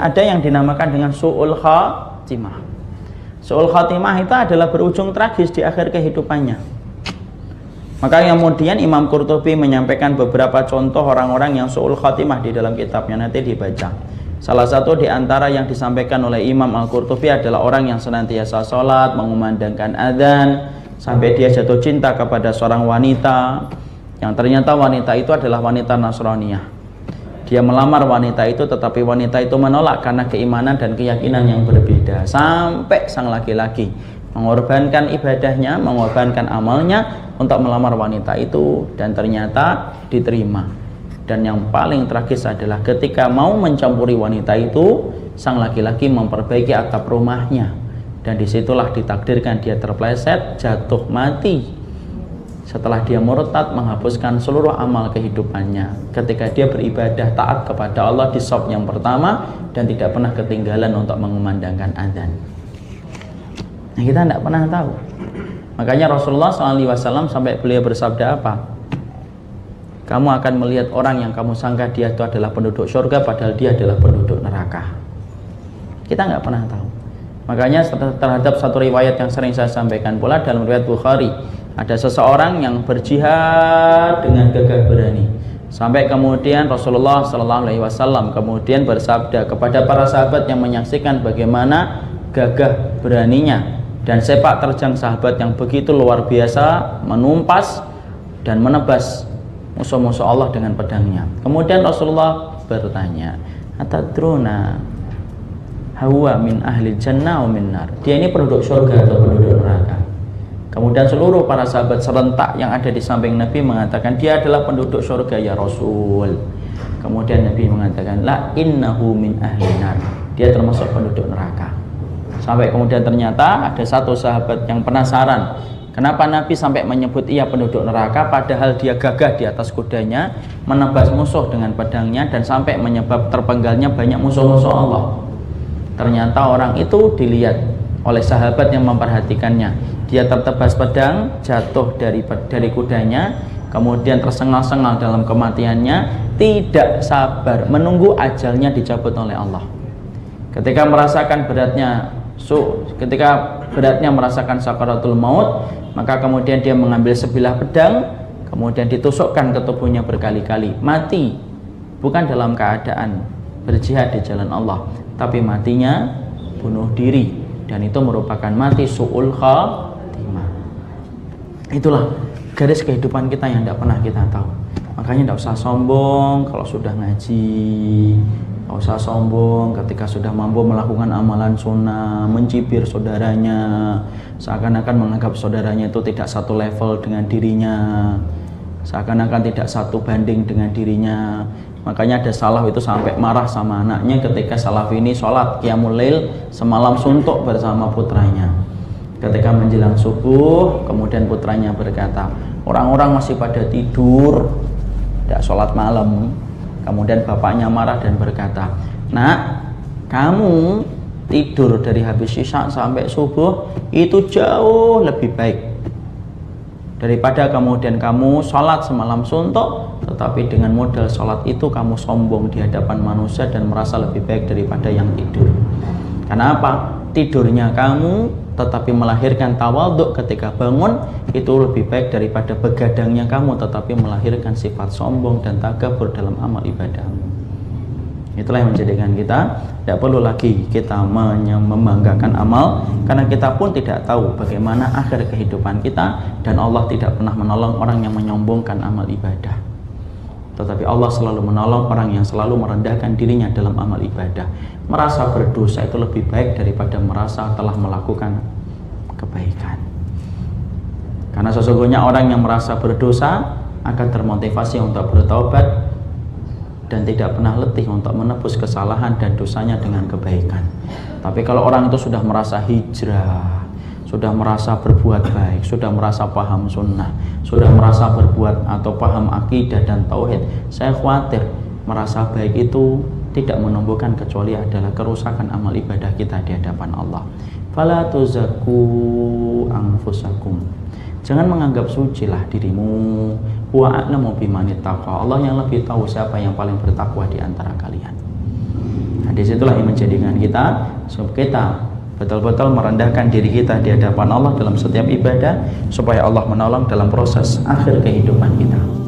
ada yang dinamakan dengan su'ul khatimah. Su'ul khatimah itu adalah berujung tragis di akhir kehidupannya. Maka kemudian Imam Qurtubi menyampaikan beberapa contoh orang-orang yang su'ul khatimah di dalam kitabnya, nanti dibaca. Salah satu di antara yang disampaikan oleh Imam Al-Qurtubi adalah orang yang senantiasa sholat, mengumandangkan adzan, sampai dia jatuh cinta kepada seorang wanita, yang ternyata wanita itu adalah wanita Nasraniyah. Dia melamar wanita itu, tetapi wanita itu menolak karena keimanan dan keyakinan yang berbeda. Sampai sang laki-laki mengorbankan ibadahnya, mengorbankan amalnya untuk melamar wanita itu, dan ternyata diterima. Dan yang paling tragis adalah ketika mau mencampuri wanita itu, sang laki-laki memperbaiki atap rumahnya, dan disitulah ditakdirkan dia terpleset, jatuh mati setelah dia murtad, menghapuskan seluruh amal kehidupannya ketika dia beribadah taat kepada Allah di shaf yang pertama dan tidak pernah ketinggalan untuk mengumandangkan adzan. Nah, kita tidak pernah tahu. Makanya Rasulullah SAW sampai beliau bersabda apa? Kamu akan melihat orang yang kamu sangka dia itu adalah penduduk surga, padahal dia adalah penduduk neraka. Kita nggak pernah tahu. Makanya terhadap satu riwayat yang sering saya sampaikan pula dalam riwayat Bukhari, ada seseorang yang berjihad dengan gagah berani, sampai kemudian Rasulullah SAW kemudian bersabda kepada para sahabat yang menyaksikan bagaimana gagah beraninya dan sepak terjang sahabat yang begitu luar biasa, menumpas dan menebas musuh-musuh Allah dengan pedangnya. Kemudian Rasulullah bertanya, atadruna hawa min ahli jannah wa min nar? Dia ini penduduk surga atau penduduk neraka? Kemudian seluruh para sahabat serentak yang ada di samping Nabi mengatakan, dia adalah penduduk surga ya Rasul. Kemudian Nabi mengatakan, la innahu min ahli nar. Dia termasuk penduduk neraka. Sampai kemudian ternyata ada satu sahabat yang penasaran, kenapa Nabi sampai menyebut ia penduduk neraka, padahal dia gagah di atas kudanya, menebas musuh dengan pedangnya, dan sampai menyebab terpenggalnya banyak musuh-musuh Allah. Ternyata orang itu dilihat oleh sahabat yang memperhatikannya. Dia tertebas pedang, jatuh dari kudanya, kemudian tersengal-sengal dalam kematiannya, tidak sabar menunggu ajalnya dicabut oleh Allah. Ketika merasakan beratnya merasakan sakaratul maut, maka kemudian dia mengambil sebilah pedang, kemudian ditusukkan ke tubuhnya berkali-kali. Mati bukan dalam keadaan berjihad di jalan Allah, tapi matinya bunuh diri, dan itu merupakan mati su'ul khatimah. Itulah garis kehidupan kita yang tidak pernah kita tahu. Makanya tidak usah sombong kalau sudah ngaji, tidak usah sombong ketika sudah mampu melakukan amalan sunnah, mencibir saudaranya, seakan-akan menganggap saudaranya itu tidak satu level dengan dirinya, seakan-akan tidak satu banding dengan dirinya. Makanya ada salaf itu sampai marah sama anaknya ketika salaf ini sholat qiyamul lail semalam suntuk bersama putranya. Ketika menjelang subuh, kemudian putranya berkata, orang-orang masih pada tidur, tidak sholat malam. Kemudian bapaknya marah dan berkata, nak, kamu tidur dari habis isya sampai subuh itu jauh lebih baik daripada kemudian kamu sholat semalam suntuk, tetapi dengan modal sholat itu kamu sombong di hadapan manusia dan merasa lebih baik daripada yang tidur. Karena apa? Tidurnya kamu tetapi melahirkan tawaduk ketika bangun, itu lebih baik daripada begadangnya kamu tetapi melahirkan sifat sombong dan takabur dalam amal ibadahmu. Itulah yang menjadikan kita tidak perlu lagi kita membanggakan amal, karena kita pun tidak tahu bagaimana akhir kehidupan kita, dan Allah tidak pernah menolong orang yang menyombongkan amal ibadah, tetapi Allah selalu menolong orang yang selalu merendahkan dirinya dalam amal ibadah. Merasa berdosa itu lebih baik daripada merasa telah melakukan kebaikan. Karena sesungguhnya orang yang merasa berdosa akan termotivasi untuk bertaubat dan tidak pernah letih untuk menebus kesalahan dan dosanya dengan kebaikan. Tapi kalau orang itu sudah merasa hijrah, sudah merasa berbuat baik, sudah merasa paham sunnah, sudah merasa berbuat atau paham akidah dan tauhid, saya khawatir merasa baik itu tidak menumbuhkan kecuali adalah kerusakan amal ibadah kita di hadapan Allah. Fala tuzakku anfusakum. Jangan menganggap sucilah dirimu. Wa a'lamu bimanittaqa. Allah yang lebih tahu siapa yang paling bertakwa di antara kalian. Nah, disitulah yang menjadikan kita betul-betul merendahkan diri kita di hadapan Allah dalam setiap ibadah, supaya Allah menolong dalam proses akhir kehidupan kita.